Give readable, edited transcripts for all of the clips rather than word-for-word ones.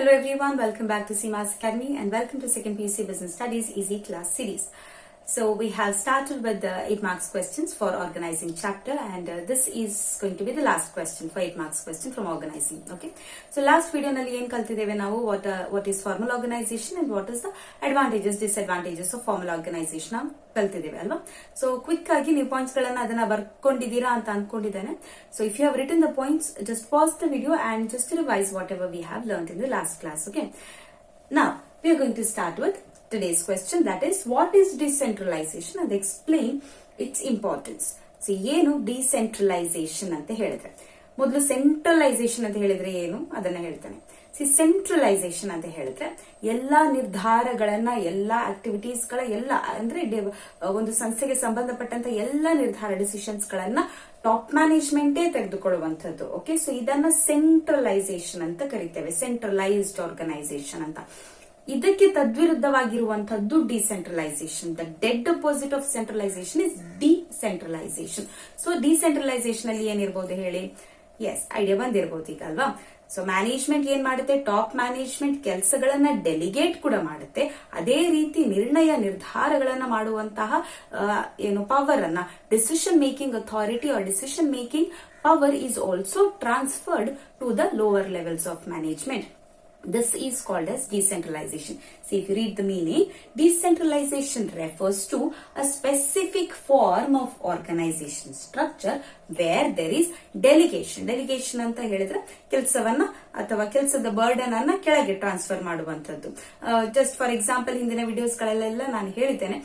Hello everyone, welcome back to CMAS Academy and welcome to second PUC Business Studies Easy Class Series. So we have started with the 8 marks questions for organizing chapter and this is going to be the last question for 8 marks question from organizing. Okay. So last video nalli ಏನು ಕಲ್ತಿದ್ದೇವೆ ನಾವು what is formal organization and what is the advantages disadvantages of formal organization ನಾವು ಕಲ್ತಿದ್ದೇವೆ ಅಲ್ವಾ. So quick ಆಗಿ ನೀವು points ಗಳನ್ನ ಅದನ್ನ ಬರ್ಕೊಂಡಿದ್ದೀರಾ ಅಂತ ಅನ್ಕೊಂಡಿದ್ದೇನೆ. So if you have written the points just pause the video and just revise whatever we have learned in the last class. Okay, now we are going to start with today's question, that is what is decentralization and explain its importance. So ಏನು decentralisation ಅಂತ ಹೇಳಿದ್ರೆ, ಮೊದಲು centralisation ಅಂತ ಹೇಳಿದ್ರೆ ಏನು ಅದನ್ನ ಹೇಳ್ತಾನೆ. Centralisation ಅಂತ ಹೇಳಿದ್ರೆ ಎಲ್ಲಾ ನಿರ್ಧಾರಗಳನ್ನ ಎಲ್ಲಾ ಆಕ್ಟಿವಿಟೀಸ್ ಗಳ ಎಲ್ಲ ಅಂದ್ರೆ ಒಂದು ಸಂಸ್ಥೆಗೆ ಸಂಬಂಧಪಟ್ಟಂತ ಎಲ್ಲಾ ನಿರ್ಧಾರ ಡಿಸಿಷನ್ಸ್ ಗಳನ್ನ ಟಾಪ್ ಮ್ಯಾನೇಜ್ಮೆಂಟೇ ತೆಗೆದುಕೊಳ್ಳುವಂತದ್ದು. ಓಕೆ, ಸೊ ಇದನ್ನ ಸೆಂಟ್ರಲೈಸೇಷನ್ ಅಂತ ಕರಿತೇವೆ, ಸೆಂಟ್ರಲೈಸ್ಡ್ ಆರ್ಗನೈಸೇಷನ್ ಅಂತ. ಇದಕ್ಕೆ ತದ್ವಿರುದ್ಧವಾಗಿರುವಂತದ್ದು decentralization. The dead opposite of centralization is decentralization. So decentralization ಅಲ್ಲಿ ಏನಿರ್ಬೋದು ಹೇಳಿ? ಎಸ್, ಐಡಿಯಾ ಬಂದಿರಬಹುದು ಈಗ ಅಲ್ವಾ. ಸೊ ಮ್ಯಾನೇಜ್ಮೆಂಟ್ ಏನ್ ಮಾಡುತ್ತೆ, ಟಾಪ್ ಮ್ಯಾನೇಜ್ಮೆಂಟ್ ಕೆಲಸಗಳನ್ನ ಡೆಲಿಗೇಟ್ ಕೂಡ ಮಾಡುತ್ತೆ. ಅದೇ ರೀತಿ ನಿರ್ಧಾರಗಳನ್ನ ಮಾಡುವಂತಹ ಏನು ಪವರ್ ಅನ್ನ, decision making authority or decision making power is also transferred to the lower levels of management. This is called as decentralization. See, if you read the meaning, decentralization refers to a specific form of organization structure where there is delegation. Delegation ಅಂತ ಹೇಳಿದ್ರೆ ಕೆಲಸವನ್ನ ಅಥವಾ ಕೆಲಸದ burden ಅನ್ನ ಕೆಳಗೆ transfer ಮಾಡುವಂತದ್ದು. Just for example, ಹಿಂದಿನ videos ಗಳಲ್ಲೆಲ್ಲ ನಾನು ಹೇಳಿದ್ದೇನೆ,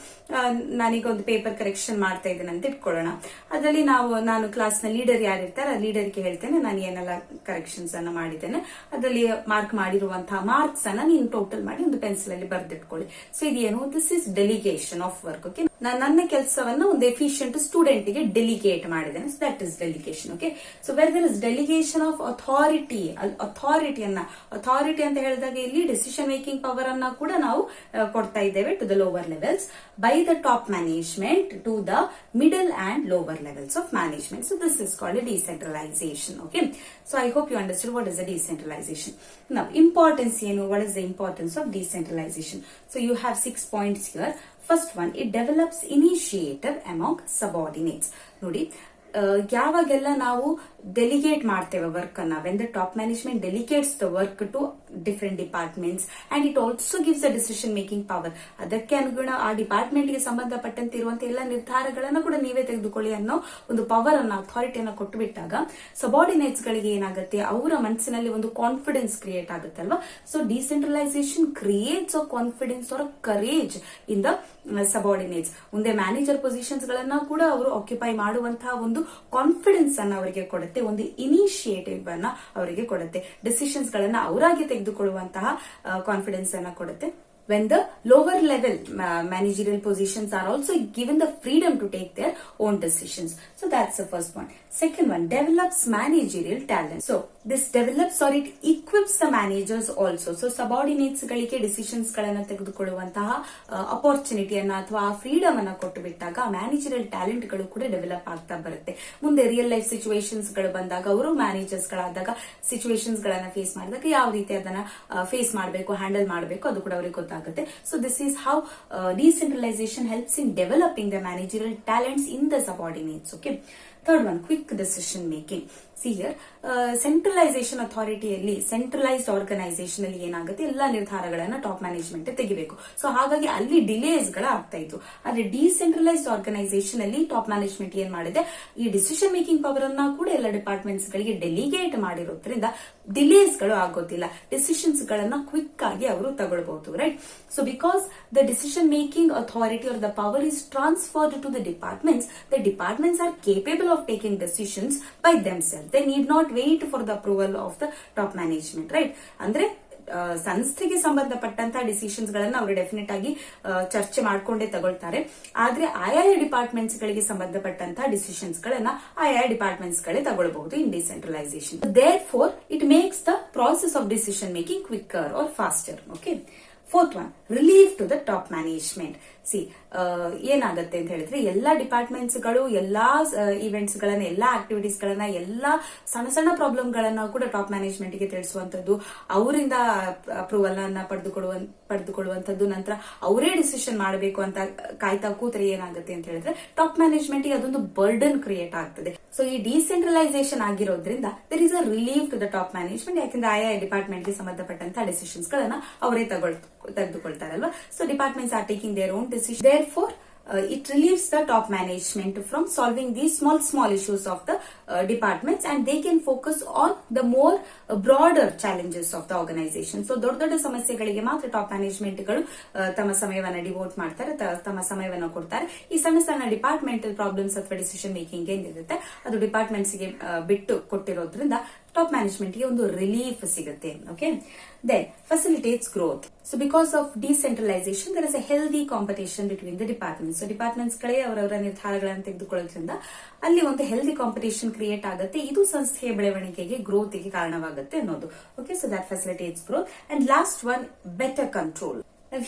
ನಾನೀಗ ಒಂದು ಪೇಪರ್ ಕರೆಕ್ಷನ್ ಮಾಡ್ತಾ ಇದ್ದೇನೆ ಅಂತ ಇಟ್ಕೊಳ್ಳೋಣ. ಅದರಲ್ಲಿ ನಾನು ಕ್ಲಾಸ್ ನ ಲೀಡರ್ ಯಾರಿರ್ತಾರೆ ಆ ಲೀಡರ್ಗೆ ಹೇಳ್ತೇನೆ ನಾನು ಏನೆಲ್ಲ ಕರೆಕ್ಷನ್ಸ್ ಅನ್ನ ಮಾಡಿದ್ದೇನೆ, ಅದರಲ್ಲಿ ಮಾರ್ಕ್ ಮಾಡಿರುವಂತಹ ಮಾರ್ಕ್ಸ್ ಅನ್ನ ನೀನು ಟೋಟಲ್ ಮಾಡಿ ಒಂದು ಪೆನ್ಸಿಲ್ ಅಲ್ಲಿ ಬರ್ದಿಟ್ಕೊಳ್ಳಿ. ಸೊ ಇದೇನು, this is delegation of work. Okay, ನಾನು ನನ್ನ ಕೆಲಸವನ್ನ ಒಂದು ಎಫಿಷಿಯಂಟ್ ಸ್ಟೂಡೆಂಟ್ ಗೆ ಡೆಲಿಗೇಟ್ ಮಾಡಿದ್ದೇನೆ. So that is delegation. Okay, so where there is delegation of authority ಅಂತ ಹೇಳಿದಾಗ ಇಲ್ಲಿ ಡಿಸಿಷನ್ ಮೇಕಿಂಗ್ ಪವರ್ ಅನ್ನ ಕೂಡ ನಾವು ಕೊಡ್ತಾ ಇದ್ದೇವೆ to the lower levels by the top management to the middle and lower levels of management. So this is called decentralization. Okay, so I hope you understood what is the decentralization. Now importance ಏನು, what is the importance of decentralization? So you have 6 points here. First one, it develops initiative among subordinates. ನೋಡಿ, ಯಾವಾಗೆಲ್ಲ ನಾವು delegate ಮಾಡ್ತೇವೆ work ಅನ್ನ, when the top management delegates the work to different departments and it also gives the decision making power. ಅದಕ್ಕೆ ಅನುಗುಣ ಆ department ಗೆ ಸಂಬಂಧಪಟ್ಟಂತೆ ಇರುವಂತಹ ಎಲ್ಲ ನಿರ್ಧಾರಗಳನ್ನ ಕೂಡ ನೀವೇ ತೆಗೆದುಕೊಳ್ಳಿ ಅನ್ನೋ ಒಂದು ಪವರ್ ಅನ್ನ, ಅಥಾರಿಟಿಯನ್ನ ಕೊಟ್ಟು ಬಿಟ್ಟಾಗ ಸಬಾರ್ಡಿನೇಟ್ಸ್ ಗಳಿಗೆ ಏನಾಗುತ್ತೆ, ಅವರ ಮನಸ್ಸಿನಲ್ಲಿ ಒಂದು ಕಾನ್ಫಿಡೆನ್ಸ್ ಕ್ರಿಯೇಟ್ ಆಗುತ್ತೆ ಅಲ್ವಾ. So decentralisation creates a confidence or a courage in the subordinates. ಮುಂದೆ ಮ್ಯಾನೇಜರ್ ಪೊಸಿಷನ್ಸ್ ಗಳನ್ನ ಕೂಡ ಅವರು ಆಕ್ಯುಪೈ ಮಾಡುವಂತಹ ಒಂದು ಕಾನ್ಫಿಡೆನ್ಸ್ ಅನ್ನ ಅವರಿಗೆ ಕೊಡುತ್ತೆ, ಒಂದು ಇನಿಷಿಯೇಟಿವ್ ಅನ್ನ ಅವರಿಗೆ ಕೊಡುತ್ತೆ, ಡಿಸಿಷನ್ಸ್ ಗಳನ್ನ ಅವರಾಗಿ ತೆಗೆದುಕೊಳ್ಳುವಂತಹ ಕಾನ್ಫಿಡೆನ್ಸ್ ಅನ್ನ ಕೊಡುತ್ತೆ. When the lower level managerial positions are also given the freedom to take their own decisions. So that's the first one. Second one, develops managerial talent. So this develops or it equips the managers also. So subordinates ಗಳಿಗೆ decisions ಗಳನ್ನ ತೆಗೆದುಕೊಳ್ಳುವಂತಹ ಅಪರ್ಚುನಿಟಿಯನ್ನ ಅಥವಾ freedom ಅನ್ನ ಕೊಟ್ಟು ಬಿಟ್ಟಾಗ managerial talent ಗಳು ಕೂಡ develop ಆಗ್ತಾ ಬರುತ್ತೆ. ಮುಂದೆ ರಿಯಲ್ ಲೈಫ್ ಸಿಚುವೇಶನ್ಸ್ ಗಳು ಬಂದಾಗ, ಅವರು ಮ್ಯಾನೇಜರ್ಸ್ ಗಳಾದಾಗ ಸಿಚುವೇಶನ್ಸ್ ಗಳನ್ನ ಫೇಸ್ ಮಾಡಿದಾಗ ಯಾವ ರೀತಿ ಅದನ್ನ ಫೇಸ್ ಮಾಡಬೇಕು, ಹ್ಯಾಂಡಲ್ ಮಾಡಬೇಕು, ಅದು ಕೂಡ ಅವರಿಗೆ ಗೊತ್ತಾಗುತ್ತೆ. So this is how decentralization helps in developing the managerial talents in the subordinates. Okay. Third one, quick decision making. See here, centralization ಅಥಾರಿಟಿಯಲ್ಲಿ, ಸೆಂಟ್ರಲೈಸ್ಡ್ ಆರ್ಗನೈಸೇಷನ್ ಅಲ್ಲಿ ಏನಾಗುತ್ತೆ, ಎಲ್ಲಾ ನಿರ್ಧಾರಗಳನ್ನ ಟಾಪ್ ಮ್ಯಾನೇಜ್ಮೆಂಟ್ ತೆಗಿಬೇಕು. ಸೊ ಹಾಗಾಗಿ ಅಲ್ಲಿ ಡಿಲೇಸ್ ಗಳ ಆಗ್ತಾ ಇತ್ತು. ಆದ್ರೆ ಡಿಸೆಂಟ್ರಲೈಸ್ಡ್ ಆರ್ಗನೈಸೇಷನ್ ಅಲ್ಲಿ ಟಾಪ್ ಮ್ಯಾನೇಜ್ಮೆಂಟ್ ಏನ್ ಮಾಡಿದೆ, ಈ ಡಿಸಿಷನ್ ಮೇಕಿಂಗ್ ಪವರ್ ಅನ್ನ ಕೂಡ ಎಲ್ಲ ಡಿಪಾರ್ಟ್ಮೆಂಟ್ಸ್ ಗಳಿಗೆ ಡೆಲಿಗೇಟ್ ಮಾಡಿರೋದ್ರಿಂದ ಡಿಲೇಸ್ ಗಳು ಆಗೋದಿಲ್ಲ, ಡಿಸಿಷನ್ಸ್ ಗಳನ್ನ ಕ್ವಿಕ್ ಆಗಿ ಅವರು ತಗೊಳ್ಬಹುದು. Right. So because the decision making authority or the power is transferred to the departments are capable of taking decisions by themselves. They need not wait for the approval of the top management, right? ಅಂದ್ರೆ ಸಂಸ್ಥೆಗೆ ಸಂಬಂಧಪಟ್ಟಂತಹ decisions ಗಳನ್ನ ಅವರು definite ಆಗಿ ಚರ್ಚೆ ಮಾಡ್ಕೊಂಡೇ ತಗೊಳ್ತಾರೆ. ಆದ್ರೆ ಆಯಾಯ ಡಿಪಾರ್ಟ್ಮೆಂಟ್ಸ್ ಗಳಿಗೆ ಸಂಬಂಧಪಟ್ಟಂತಹ ಡಿಸಿಷನ್ಸ್ ಗಳನ್ನ ಆಯಾಯ ಡಿಪಾರ್ಟ್ಮೆಂಟ್ಸ್ ಗಳೇ ತಗೊಳ್ಬಹುದು ಇನ್ decentralisation. Therefore, it makes the process of decision making quicker or faster. Okay. Fourth one, relief to the top management. See ಏನಾಗುತ್ತೆ ಅಂತ ಹೇಳಿದ್ರೆ, ಎಲ್ಲಾ ಡಿಪಾರ್ಟ್ಮೆಂಟ್ಸ್ ಗಳು ಎಲ್ಲಾ ಇವೆಂಟ್ಸ್ ಗಳನ್ನ, ಎಲ್ಲಾ ಆಕ್ಟಿವಿಟೀಸ್ ಗಳನ್ನ, ಎಲ್ಲಾ ಸಣ್ಣ ಸಣ್ಣ ಪ್ರಾಬ್ಲಮ್ ಗಳನ್ನ ಕೂಡ ಟಾಪ್ ಮ್ಯಾನೇಜ್ಮೆಂಟ್ ಗೆ ತಿಳಿಸುವಂತದ್ದು, ಅವರಿಂದ ಅಪ್ರೂವಲ್ ಅನ್ನ ಪಡೆದುಕೊಳ್ಳುವಂತದ್ದು, ನಂತರ ಅವರೇ ಡಿಸಿಷನ್ ಮಾಡಬೇಕು ಅಂತ ಕಾಯ್ತಾ ಕೂತ್ರೆ ಏನಾಗುತ್ತೆ ಅಂತ ಹೇಳಿದ್ರೆ ಟಾಪ್ ಮ್ಯಾನೇಜ್ಮೆಂಟ್ ಗೆ ಅದೊಂದು ಬರ್ಡನ್ ಕ್ರಿಯೇಟ್ ಆಗ್ತದೆ. ಸೊ ಈ ಡಿಸೆಂಟ್ರಲೈಸೇಷನ್ ಆಗಿರೋದ್ರಿಂದ there is a relief to the top management. ಯಾಕಂದ್ರೆ ಆಯಾ ಡಿಪಾರ್ಟ್ಮೆಂಟ್ ಗೆ ಸಂಬಂಧಪಟ್ಟಂತ ಡಿಸಿಷನ್ಸ್ ಗಳನ್ನ ಅವರೇ ತೆಗೆದುಕೊಳ್ತಾರಲ್ವಾ. So departments are taking their own decision. Therefore it relieves the top management from solving these small issues of the departments, and they can focus on the more broader challenges of the organization. So ದೊಡ್ಡ ಸಮಸ್ಯೆಗಳಿಗೆ ಮಾತ್ರ top management ಗಳು ತಮ್ಮ ಸಮಯವನ್ನ devote ಮಾಡ್ತಾರೆ, ತಮ್ಮ ಸಮಯವನ್ನ ಕೊಡ್ತಾರೆ. ಈ ಸಣ್ಣ ಡಿಪಾರ್ಟ್ಮೆಂಟಲ್ ಪ್ರಾಬ್ಲಮ್ಸ್ ಅಥವಾ ಡಿಸಿಷನ್ ಮೇಕಿಂಗ್ ಏನಿರುತ್ತೆ ಅದು ಡಿಪಾರ್ಟ್ಮೆಂಟ್ಸ್ ಗೆ ಬಿಟ್ಟು ಕೊಟ್ಟಿರೋದ್ರಿಂದ ಟಾಪ್ ಮ್ಯಾನೇಜ್ಮೆಂಟ್ ಗೆ ಒಂದು ರಿಲೀಫ್ ಸಿಗುತ್ತೆ. Okay, then facilitates growth. So because of decentralisation there is a healthy competition between the departments. So departments ಗಳೇ ಅವರವರ ನಿರ್ಧಾರಗಳನ್ನು ತೆಗೆದುಕೊಳ್ಳೋದ್ರಿಂದ ಅಲ್ಲಿ ಒಂದು ಹೆಲ್ದಿ ಕಾಂಪಿಟೇಷನ್ ಕ್ರಿಯೇಟ್ ಆಗುತ್ತೆ. ಇದು ಸಂಸ್ಥೆಯ ಬೆಳವಣಿಗೆಗೆ, ಗ್ರೋತ್ ಗೆ ಕಾರಣವಾಗುತ್ತೆ ಅನ್ನೋದು. Okay, so that facilitates growth. And last one, better control.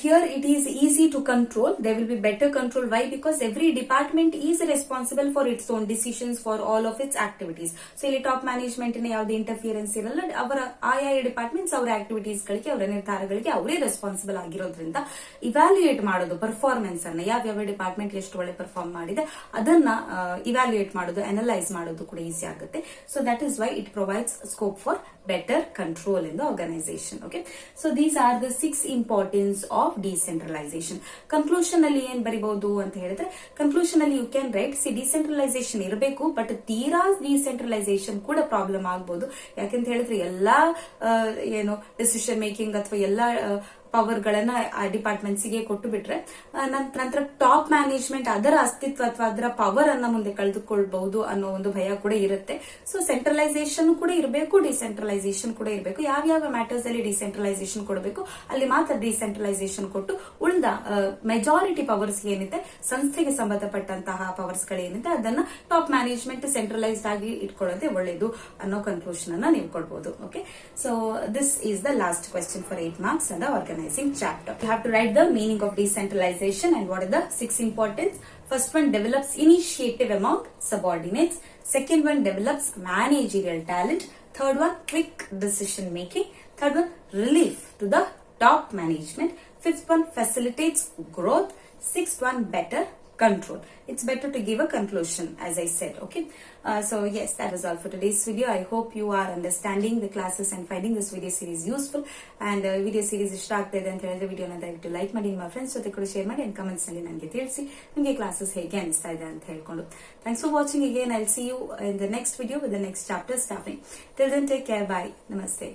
Here it is easy to control. There will be better control. Why? Because every department is responsible for its own decisions, for all of its activities. So ಇಲ್ಲಿ top management ನ ಯಾವುದೇ interference ಇರಲ್ಲ. ಅವರ ಆಯಾ departments ಅವರ activities ಗಳಿಗೆ, ಅವರ ನಿರ್ಧಾರಗಳಿಗೆ ಅವರೇ ರೆಸ್ಪಾನ್ಸಿಬಲ್ ಆಗಿರೋದ್ರಿಂದ ಇವ್ಯಾಲ್ಯೂಯೇಟ್ ಮಾಡೋದು, ಪರ್ಫಾರ್ಮೆನ್ಸ್ ಅನ್ನ, ಯಾವ ಡಿಪಾರ್ಟ್ಮೆಂಟ್ ಎಷ್ಟು ಒಳ್ಳೆ ಪರ್ಫಾರ್ಮ್ ಮಾಡಿದೆ ಅದನ್ನ ಇವ್ಯಾಲ್ಯೂಯೇಟ್ ಮಾಡೋದು, ಅನಲೈಸ್ ಮಾಡೋದು ಕೂಡ ಈಸಿ ಆಗುತ್ತೆ. So that is why it provides scope for better control in the organization. Okay, so these are the 6 importance of decentralization. Conclusion ಅಲ್ಲಿ ಏನ್ ಬರಿಬಹುದು ಅಂತ ಹೇಳಿದ್ರೆ, conclusion ಅಲ್ಲಿ you can write, see decentralization ಇರಬೇಕು, ಬಟ್ ತೀರಾ decentralization ಕೂಡ problem ಆಗಬಹುದು. ಯಾಕಂತ ಹೇಳಿದ್ರೆ ಎಲ್ಲಾ ಡಿಸಿಷನ್ ಮೇಕಿಂಗ್ ಅಥವಾ ಎಲ್ಲಾ ಪವರ್ ಗಳನ್ನ ಆ ಡಿಪಾರ್ಟ್ಮೆಂಟ್ಸ್ ಗೆ ಕೊಟ್ಟು ಬಿಟ್ರೆ ನಂತರ ಟಾಪ್ ಮ್ಯಾನೇಜ್ಮೆಂಟ್ ಅದರ ಅಸ್ತಿತ್ವ ಅಥವಾ ಅದರ ಪವರ್ ಅನ್ನ ಮುಂದೆ ಕಳೆದುಕೊಳ್ಬಹುದು ಅನ್ನೋ ಒಂದು ಭಯ ಕೂಡ ಇರುತ್ತೆ. ಸೊ ಸೆಂಟ್ರಲೈಸೇಷನ್ ಕೂಡ ಇರಬೇಕು, ಡಿಸೆಂಟ್ರಲೈಸೇಷನ್ ಕೂಡ ಇರಬೇಕು. ಯಾವ ಮ್ಯಾಟರ್ಸ್ ಅಲ್ಲಿ ಡಿಸೆಂಟ್ರಲೈಸೇಷನ್ ಕೊಡಬೇಕು ಅಲ್ಲಿ ಮಾತ್ರ ಡಿಸೆಂಟ್ರಲೈಸೇಷನ್ ಕೊಟ್ಟು ಉಳಿದ ಮೆಜಾರಿಟಿ ಪವರ್ಸ್ ಏನಿದೆ, ಸಂಸ್ಥೆಗೆ ಸಂಬಂಧಪಟ್ಟಂತಹ ಪವರ್ಸ್ ಗಳೇನಿದೆ ಅದನ್ನ ಟಾಪ್ ಮ್ಯಾನೇಜ್ಮೆಂಟ್ ಸೆಂಟ್ರಲೈಸ್ಡ್ ಆಗಿ ಇಟ್ಕೊಳ್ಳೋದೇ ಒಳ್ಳೇದು ಅನ್ನೋ ಕನ್ಕ್ಲೂಷನ್ ಅನ್ನ ನೀವು ಕೊಡಬಹುದು. Okay, so this is the last question for 8 marks and organization chapter. You have to write the meaning of decentralization and what are the 6 importance. First one, develops initiative among subordinates. Second one, develops managerial talent. Third one, quick decision making. Third one, relief to the top management. Fifth one, facilitates growth. Sixth one, better control. It's better to give a conclusion, as I said. Okay, so yes, that is all for today's video. I hope you are understanding the classes and finding this video series useful. And video series ಇಷ್ಟ ಆಗ್ತಿದೆ ಅಂತ ಹೇಳಿದ್ರೆ ವಿಡಿಯೋನ ದಯವಿಟ್ಟು like ಮಾಡಿ, ನಿಮ್ಮ friends ಜೊತೆ ಕೂಡ ಶೇರ್ ಮಾಡಿ, ಅಂಡ್ ಕಮೆಂಟ್ಸ್ ನಲ್ಲಿ ನನಗೆ ತಿಳಿಸಿ ನಿಮಗೆ ಕ್ಲಾಸಸ್ ಹೇಗೆ ಅನಿಸ್ತಾ ಇದೆ ಅಂತ ಹೇಳ್ಕೊಂಡು. Thanks for watching again. I'll see you in the next video with the next chapter, staffing. Till then, take care. Bye. Namaste.